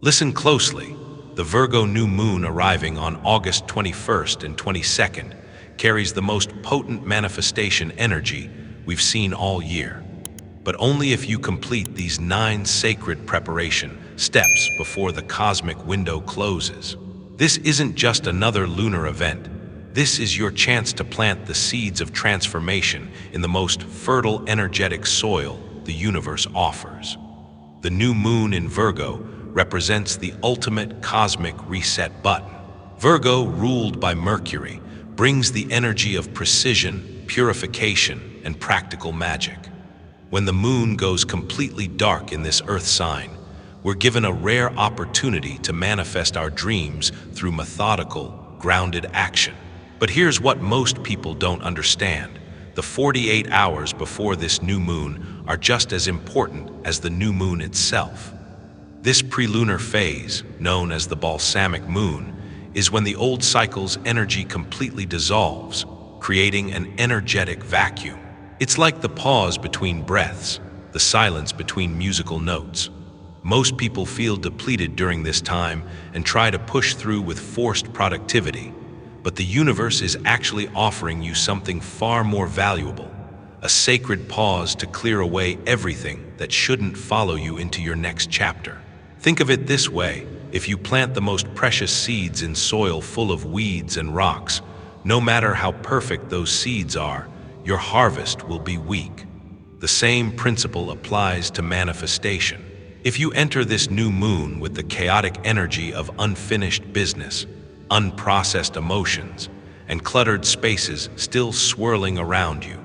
Listen closely. The Virgo New Moon arriving on August 21st and 22nd carries the most potent manifestation energy we've seen all year. But only if you complete these 9 sacred preparation steps before the cosmic window closes. This isn't just another lunar event. This is your chance to plant the seeds of transformation in the most fertile energetic soil the universe offers. The new moon in Virgo represents the ultimate cosmic reset button. Virgo, ruled by Mercury, brings the energy of precision, purification, and practical magic. When the moon goes completely dark in this earth sign, we're given a rare opportunity to manifest our dreams through methodical, grounded action. But here's what most people don't understand. The 48 hours before this new moon are just as important as the new moon itself. This prelunar phase, known as the balsamic moon, is when the old cycle's energy completely dissolves, creating an energetic vacuum. It's like the pause between breaths, the silence between musical notes. Most people feel depleted during this time and try to push through with forced productivity, but the universe is actually offering you something far more valuable, a sacred pause to clear away everything that shouldn't follow you into your next chapter. Think of it this way: if you plant the most precious seeds in soil full of weeds and rocks, no matter how perfect those seeds are, your harvest will be weak. The same principle applies to manifestation. If you enter this new moon with the chaotic energy of unfinished business, unprocessed emotions, and cluttered spaces still swirling around you,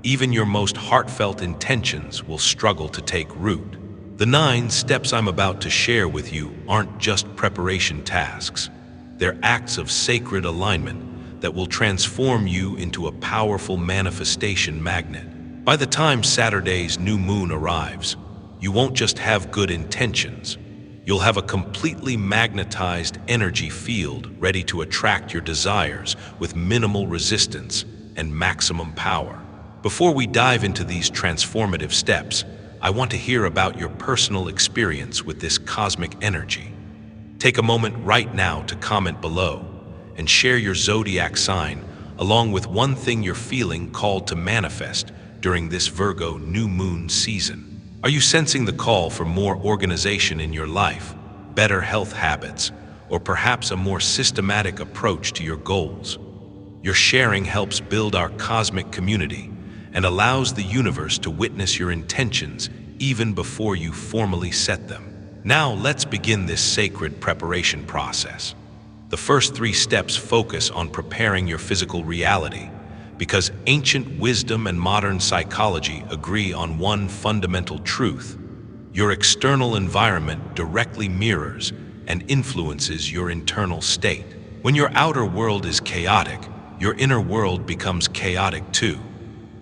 even your most heartfelt intentions will struggle to take root. The 9 steps I'm about to share with you aren't just preparation tasks. They're acts of sacred alignment that will transform you into a powerful manifestation magnet. By the time Saturday's new moon arrives, you won't just have good intentions. You'll have a completely magnetized energy field ready to attract your desires with minimal resistance and maximum power. Before we dive into these transformative steps, I want to hear about your personal experience with this cosmic energy. Take a moment right now to comment below and share your zodiac sign along with one thing you're feeling called to manifest during this Virgo new moon season. Are you sensing the call for more organization in your life, better health habits, or perhaps a more systematic approach to your goals? Your sharing helps build our cosmic community and allows the universe to witness your intentions even before you formally set them. Now let's begin this sacred preparation process. The first 3 steps focus on preparing your physical reality, because ancient wisdom and modern psychology agree on one fundamental truth: your external environment directly mirrors and influences your internal state. When your outer world is chaotic, your inner world becomes chaotic too.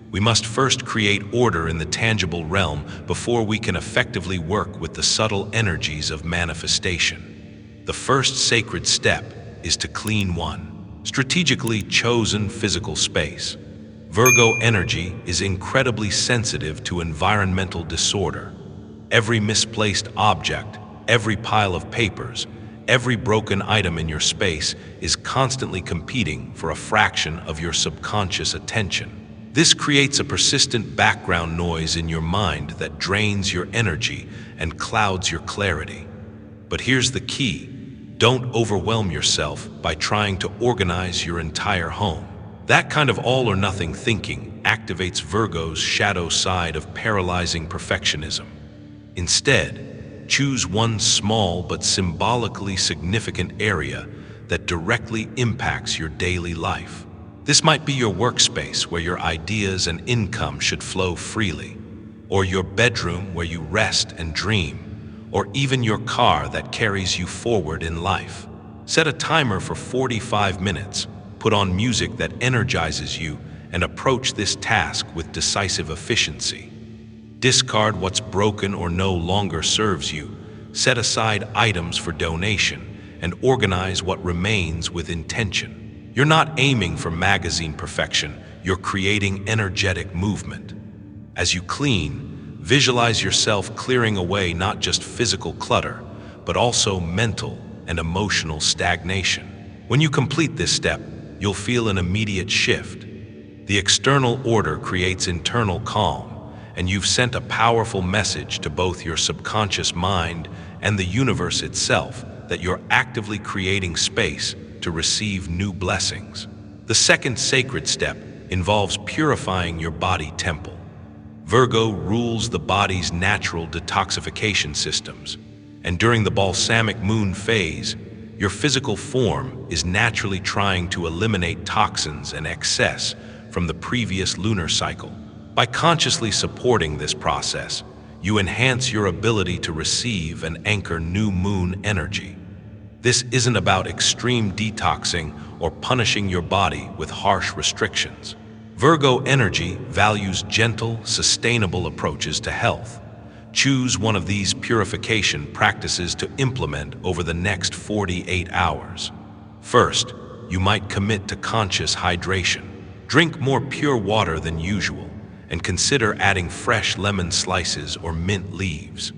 We must first create order in the tangible realm before we can effectively work with the subtle energies of manifestation. The first sacred step is to clean one strategically chosen physical space. Virgo energy is incredibly sensitive to environmental disorder. Every misplaced object, every pile of papers, every broken item in your space is constantly competing for a fraction of your subconscious attention. This creates a persistent background noise in your mind that drains your energy and clouds your clarity. But here's the key: don't overwhelm yourself by trying to organize your entire home. That kind of all or nothing thinking activates Virgo's shadow side of paralyzing perfectionism. Instead, choose one small but symbolically significant area that directly impacts your daily life. This might be your workspace where your ideas and income should flow freely, or your bedroom where you rest and dream, or even your car that carries you forward in life. Set a timer for 45 minutes, put on music that energizes you, and approach this task with decisive efficiency. Discard what's broken or no longer serves you, set aside items for donation, and organize what remains with intention. You're not aiming for magazine perfection, you're creating energetic movement. As you clean, visualize yourself clearing away not just physical clutter, but also mental and emotional stagnation. When you complete this step, you'll feel an immediate shift. The external order creates internal calm, and you've sent a powerful message to both your subconscious mind and the universe itself that you're actively creating space to receive new blessings. The second sacred step involves purifying your body temple. Virgo rules the body's natural detoxification systems, and during the balsamic moon phase, your physical form is naturally trying to eliminate toxins and excess from the previous lunar cycle. By consciously supporting this process, you enhance your ability to receive and anchor new moon energy. This isn't about extreme detoxing or punishing your body with harsh restrictions. Virgo energy values gentle, sustainable approaches to health. Choose one of these purification practices to implement over the next 48 hours. First, you might commit to conscious hydration. Drink more pure water than usual, and consider adding fresh lemon slices or mint leaves.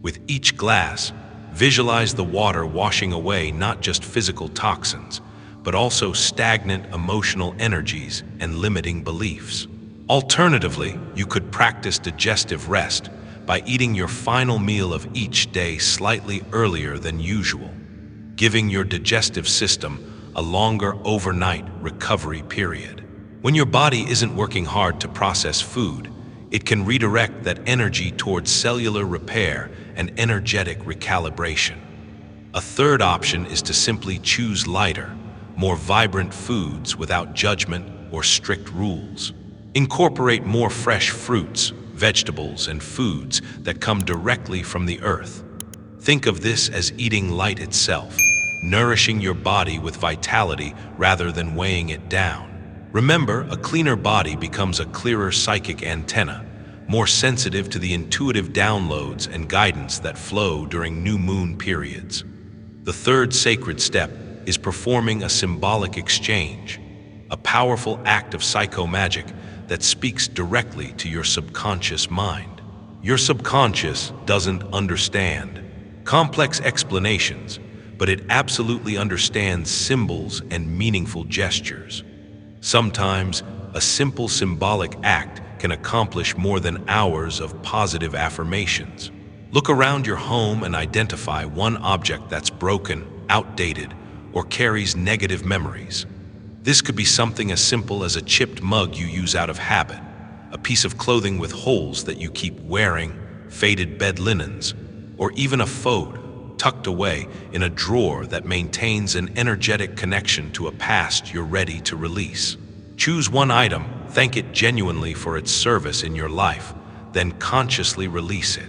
With each glass, visualize the water washing away not just physical toxins, but also stagnant emotional energies and limiting beliefs. Alternatively, you could practice digestive rest by eating your final meal of each day slightly earlier than usual, giving your digestive system a longer overnight recovery period. When your body isn't working hard to process food, it can redirect that energy towards cellular repair and energetic recalibration. A third option is to simply choose lighter, more vibrant foods without judgment or strict rules. Incorporate more fresh fruits, vegetables, and foods that come directly from the earth. Think of this as eating light itself, nourishing your body with vitality rather than weighing it down. Remember, a cleaner body becomes a clearer psychic antenna, more sensitive to the intuitive downloads and guidance that flow during new moon periods. The third sacred step is performing a symbolic exchange, a powerful act of psychomagic that speaks directly to your subconscious mind. Your subconscious doesn't understand complex explanations, but it absolutely understands symbols and meaningful gestures. Sometimes, a simple symbolic act can accomplish more than hours of positive affirmations. Look around your home and identify one object that's broken, outdated, or carries negative memories. This could be something as simple as a chipped mug you use out of habit, a piece of clothing with holes that you keep wearing, faded bed linens, or even a photo tucked away in a drawer that maintains an energetic connection to a past you're ready to release. Choose one item, thank it genuinely for its service in your life, then consciously release it.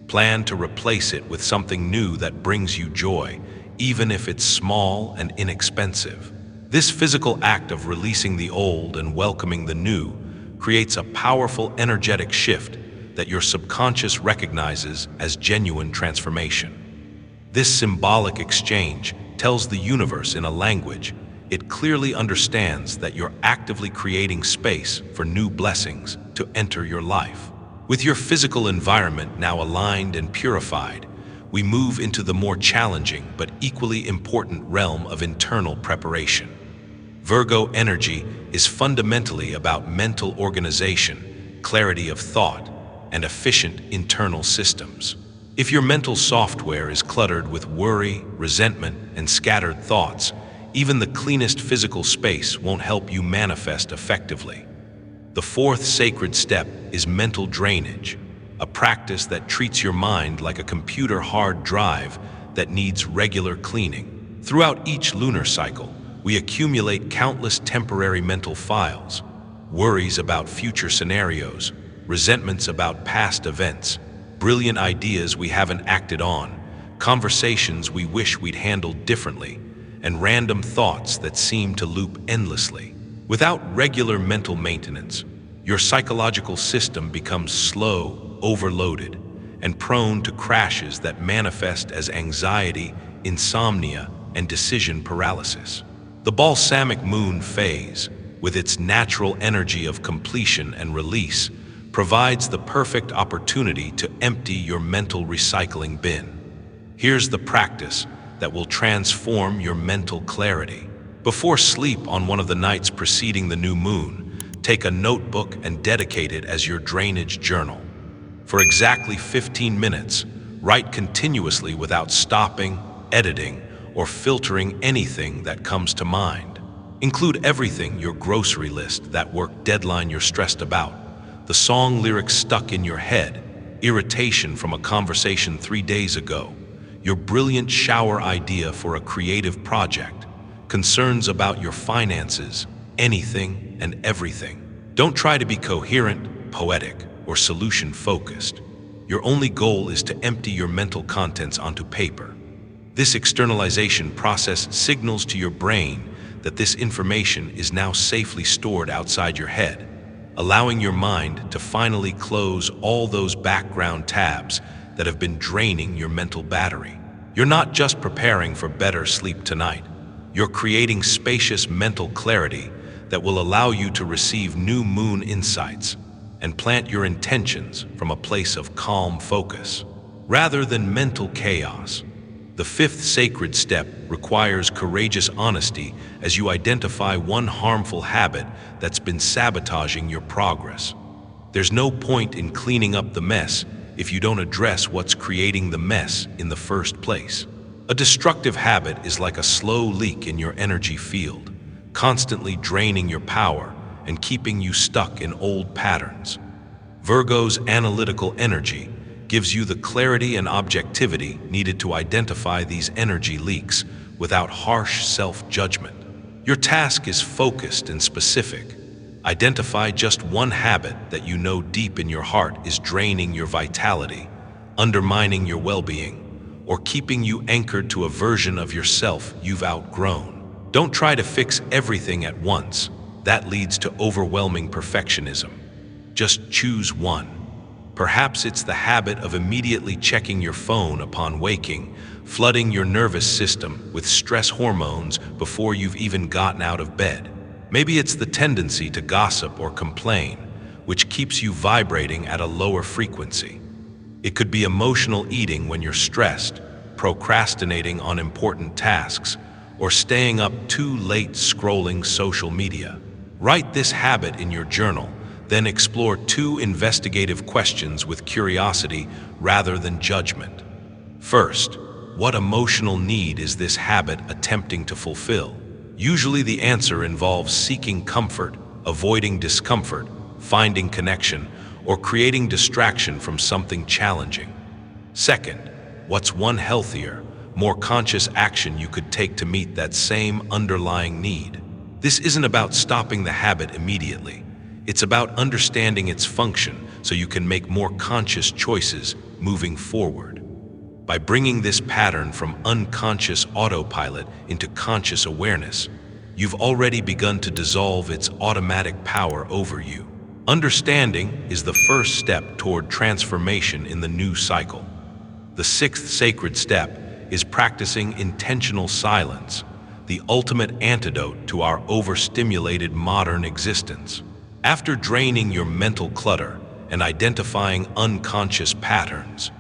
Plan to replace it with something new that brings you joy, even if it's small and inexpensive. This physical act of releasing the old and welcoming the new creates a powerful energetic shift that your subconscious recognizes as genuine transformation. This symbolic exchange tells the universe in a language it clearly understands that you're actively creating space for new blessings to enter your life. With your physical environment now aligned and purified, we move into the more challenging but equally important realm of internal preparation. Virgo energy is fundamentally about mental organization, clarity of thought, and efficient internal systems. If your mental software is cluttered with worry, resentment, and scattered thoughts, even the cleanest physical space won't help you manifest effectively. The fourth sacred step is mental drainage, a practice that treats your mind like a computer hard drive that needs regular cleaning. Throughout each lunar cycle, we accumulate countless temporary mental files, worries about future scenarios, resentments about past events, brilliant ideas we haven't acted on, conversations we wish we'd handled differently, and random thoughts that seem to loop endlessly. Without regular mental maintenance, your psychological system becomes slow, overloaded, and prone to crashes that manifest as anxiety, insomnia, and decision paralysis. The balsamic moon phase, with its natural energy of completion and release, provides the perfect opportunity to empty your mental recycling bin. Here's the practice that will transform your mental clarity. Before sleep on one of the nights preceding the new moon, take a notebook and dedicate it as your drainage journal. For exactly 15 minutes, write continuously without stopping, editing, or filtering anything that comes to mind. Include everything: your grocery list, that work deadline you're stressed about, the song lyrics stuck in your head, irritation from a conversation 3 days ago, your brilliant shower idea for a creative project, concerns about your finances, anything and everything. Don't try to be coherent, poetic, or solution-focused. Your only goal is to empty your mental contents onto paper. This externalization process signals to your brain that this information is now safely stored outside your head, allowing your mind to finally close all those background tabs that have been draining your mental battery. You're not just preparing for better sleep tonight. You're creating spacious mental clarity that will allow you to receive new moon insights and plant your intentions from a place of calm focus, rather than mental chaos. The fifth sacred step requires courageous honesty as you identify one harmful habit that's been sabotaging your progress. There's no point in cleaning up the mess if you don't address what's creating the mess in the first place. A destructive habit is like a slow leak in your energy field, constantly draining your power and keeping you stuck in old patterns. Virgo's analytical energy gives you the clarity and objectivity needed to identify these energy leaks without harsh self-judgment. Your task is focused and specific. Identify just one habit that you know deep in your heart is draining your vitality, undermining your well-being, or keeping you anchored to a version of yourself you've outgrown. Don't try to fix everything at once. That leads to overwhelming perfectionism. Just choose one. Perhaps it's the habit of immediately checking your phone upon waking, flooding your nervous system with stress hormones before you've even gotten out of bed. Maybe it's the tendency to gossip or complain, which keeps you vibrating at a lower frequency. It could be emotional eating when you're stressed, procrastinating on important tasks, or staying up too late scrolling social media. Write this habit in your journal. Then explore 2 investigative questions with curiosity rather than judgment. First, what emotional need is this habit attempting to fulfill? Usually the answer involves seeking comfort, avoiding discomfort, finding connection, or creating distraction from something challenging. Second, what's one healthier, more conscious action you could take to meet that same underlying need? This isn't about stopping the habit immediately. It's about understanding its function so you can make more conscious choices moving forward. By bringing this pattern from unconscious autopilot into conscious awareness, you've already begun to dissolve its automatic power over you. Understanding is the first step toward transformation in the new cycle. The sixth sacred step is practicing intentional silence, the ultimate antidote to our overstimulated modern existence. After draining your mental clutter and identifying unconscious patterns,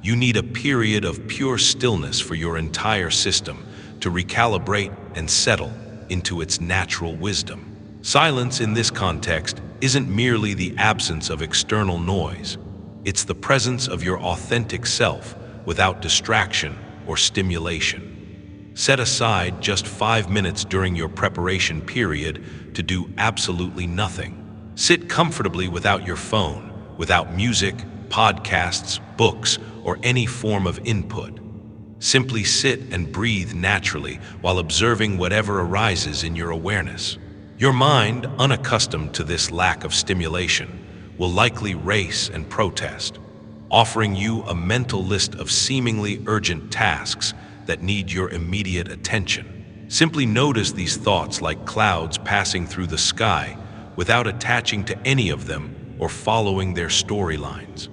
you need a period of pure stillness for your entire system to recalibrate and settle into its natural wisdom. Silence in this context isn't merely the absence of external noise. It's the presence of your authentic self without distraction or stimulation. Set aside just 5 minutes during your preparation period to do absolutely nothing. Sit comfortably without your phone, without music, podcasts, books, or any form of input. Simply sit and breathe naturally while observing whatever arises in your awareness. Your mind, unaccustomed to this lack of stimulation, will likely race and protest, offering you a mental list of seemingly urgent tasks that need your immediate attention. Simply notice these thoughts like clouds passing through the sky without attaching to any of them or following their storylines.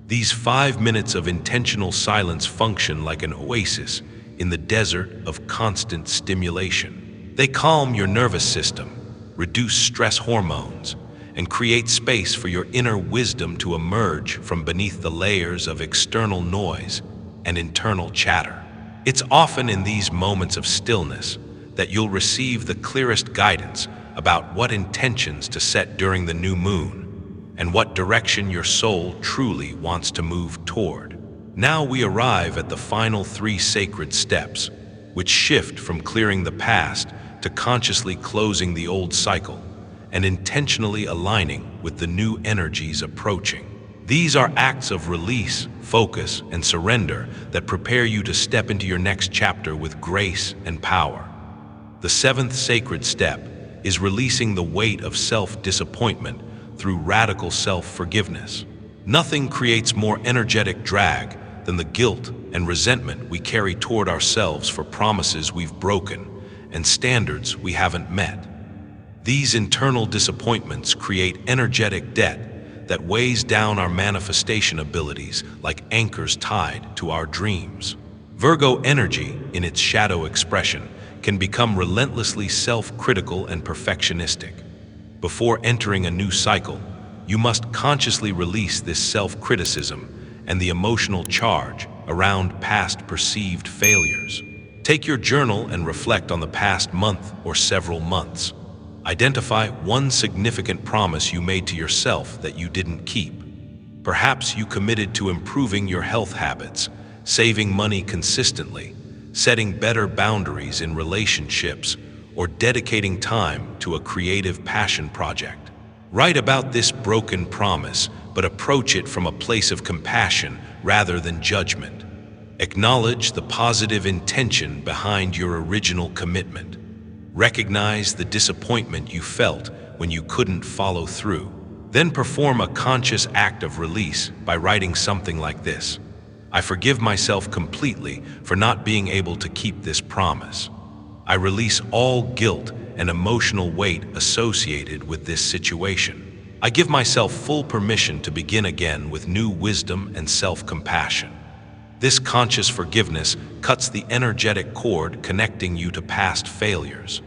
These 5 minutes of intentional silence function like an oasis in the desert of constant stimulation. They calm your nervous system, reduce stress hormones, and create space for your inner wisdom to emerge from beneath the layers of external noise. and internal chatter. It's often in these moments of stillness that you'll receive the clearest guidance about what intentions to set during the new moon and what direction your soul truly wants to move toward. Now we arrive at the final 3 sacred steps, which shift from clearing the past to consciously closing the old cycle and intentionally aligning with the new energies approaching. These are acts of release, focus, and surrender that prepare you to step into your next chapter with grace and power. The 7th sacred step is releasing the weight of self-disappointment through radical self-forgiveness. Nothing creates more energetic drag than the guilt and resentment we carry toward ourselves for promises we've broken and standards we haven't met. These internal disappointments create energetic debt that weighs down our manifestation abilities like anchors tied to our dreams. Virgo energy, in its shadow expression, can become relentlessly self-critical and perfectionistic. Before entering a new cycle, you must consciously release this self-criticism and the emotional charge around past perceived failures. Take your journal and reflect on the past month or several months. Identify one significant promise you made to yourself that you didn't keep. Perhaps you committed to improving your health habits, saving money consistently, setting better boundaries in relationships, or dedicating time to a creative passion project. Write about this broken promise, but approach it from a place of compassion rather than judgment. Acknowledge the positive intention behind your original commitment. Recognize the disappointment you felt when you couldn't follow through. Then perform a conscious act of release by writing something like this: I forgive myself completely for not being able to keep this promise. I release all guilt and emotional weight associated with this situation. I give myself full permission to begin again with new wisdom and self-compassion. This conscious forgiveness cuts the energetic cord connecting you to past failures.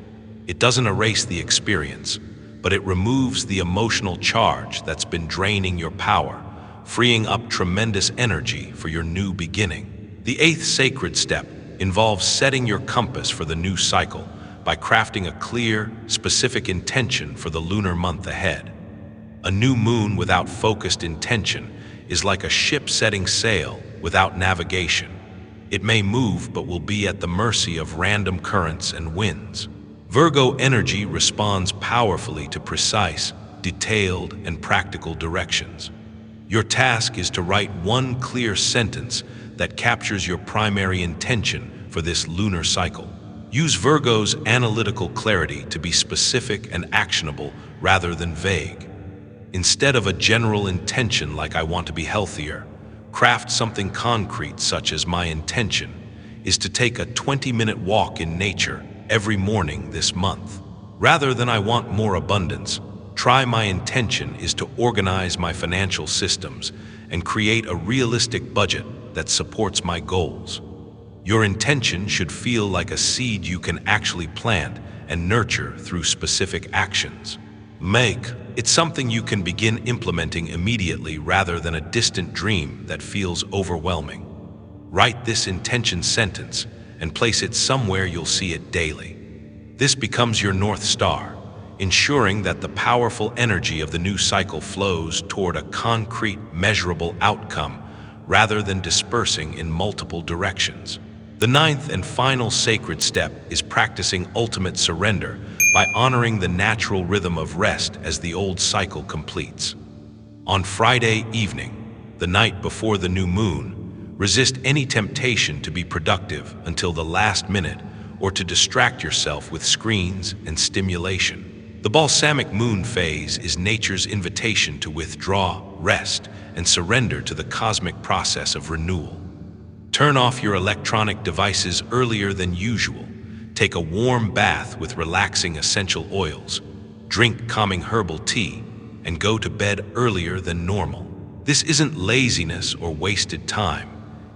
It doesn't erase the experience, but it removes the emotional charge that's been draining your power, freeing up tremendous energy for your new beginning. The 8th sacred step involves setting your compass for the new cycle by crafting a clear, specific intention for the lunar month ahead. A new moon without focused intention is like a ship setting sail without navigation. It may move, but will be at the mercy of random currents and winds. Virgo energy responds powerfully to precise, detailed, and practical directions. Your task is to write one clear sentence that captures your primary intention for this lunar cycle. Use Virgo's analytical clarity to be specific and actionable rather than vague. Instead of a general intention like I want to be healthier, craft something concrete such as my intention is to take a 20-minute walk in nature every morning this month. Rather than I want more abundance, try my intention is to organize my financial systems and create a realistic budget that supports my goals. Your intention should feel like a seed you can actually plant and nurture through specific actions. Make it something you can begin implementing immediately rather than a distant dream that feels overwhelming. Write this intention sentence and place it somewhere you'll see it daily. This becomes your North Star, ensuring that the powerful energy of the new cycle flows toward a concrete, measurable outcome rather than dispersing in multiple directions. The 9th and final sacred step is practicing ultimate surrender by honoring the natural rhythm of rest as the old cycle completes. On Friday evening, the night before the new moon, resist any temptation to be productive until the last minute or to distract yourself with screens and stimulation. The balsamic moon phase is nature's invitation to withdraw, rest, and surrender to the cosmic process of renewal. Turn off your electronic devices earlier than usual. Take a warm bath with relaxing essential oils, drink calming herbal tea, and go to bed earlier than normal. This isn't laziness or wasted time.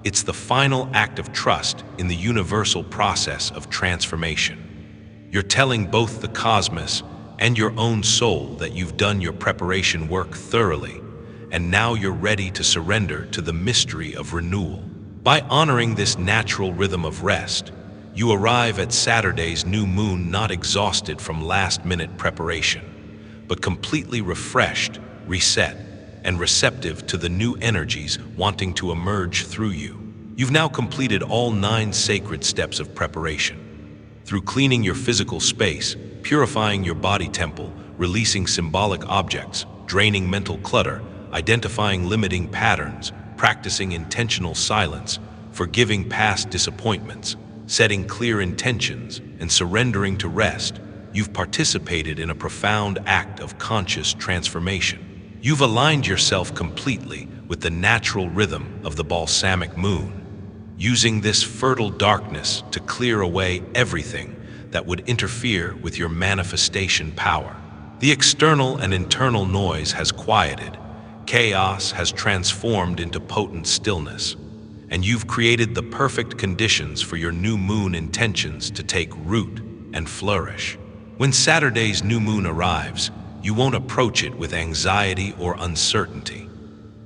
It's the final act of trust in the universal process of transformation. You're telling both the cosmos and your own soul that you've done your preparation work thoroughly, and now you're ready to surrender to the mystery of renewal. By honoring this natural rhythm of rest, you arrive at Saturday's new moon not exhausted from last-minute preparation, but completely refreshed, reset, and receptive to the new energies wanting to emerge through you. You've now completed all 9 sacred steps of preparation. Through cleaning your physical space, purifying your body temple, releasing symbolic objects, draining mental clutter, identifying limiting patterns, practicing intentional silence, forgiving past disappointments, setting clear intentions, and surrendering to rest, you've participated in a profound act of conscious transformation. You've aligned yourself completely with the natural rhythm of the balsamic moon, using this fertile darkness to clear away everything that would interfere with your manifestation power. The external and internal noise has quieted, chaos has transformed into potent stillness, and you've created the perfect conditions for your new moon intentions to take root and flourish. When Saturday's new moon arrives, you won't approach it with anxiety or uncertainty.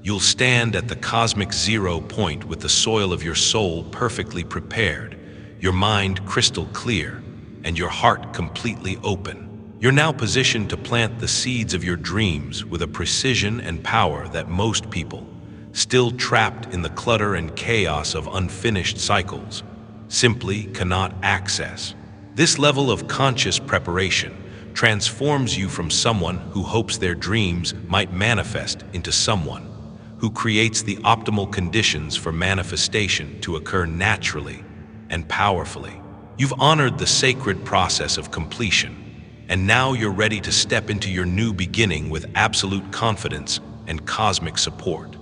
You'll stand at the cosmic zero point with the soil of your soul perfectly prepared, your mind crystal clear, and your heart completely open. You're now positioned to plant the seeds of your dreams with a precision and power that most people, still trapped in the clutter and chaos of unfinished cycles, simply cannot access. This level of conscious preparation transforms you from someone who hopes their dreams might manifest into someone who creates the optimal conditions for manifestation to occur naturally and powerfully. You've honored the sacred process of completion, and now you're ready to step into your new beginning with absolute confidence and cosmic support.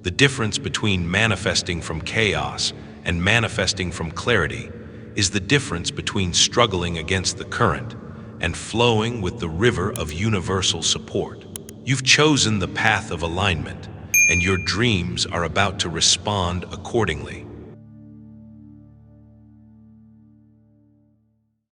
The difference between manifesting from chaos and manifesting from clarity is the difference between struggling against the current and flowing with the river of universal support. You've chosen the path of alignment, and your dreams are about to respond accordingly.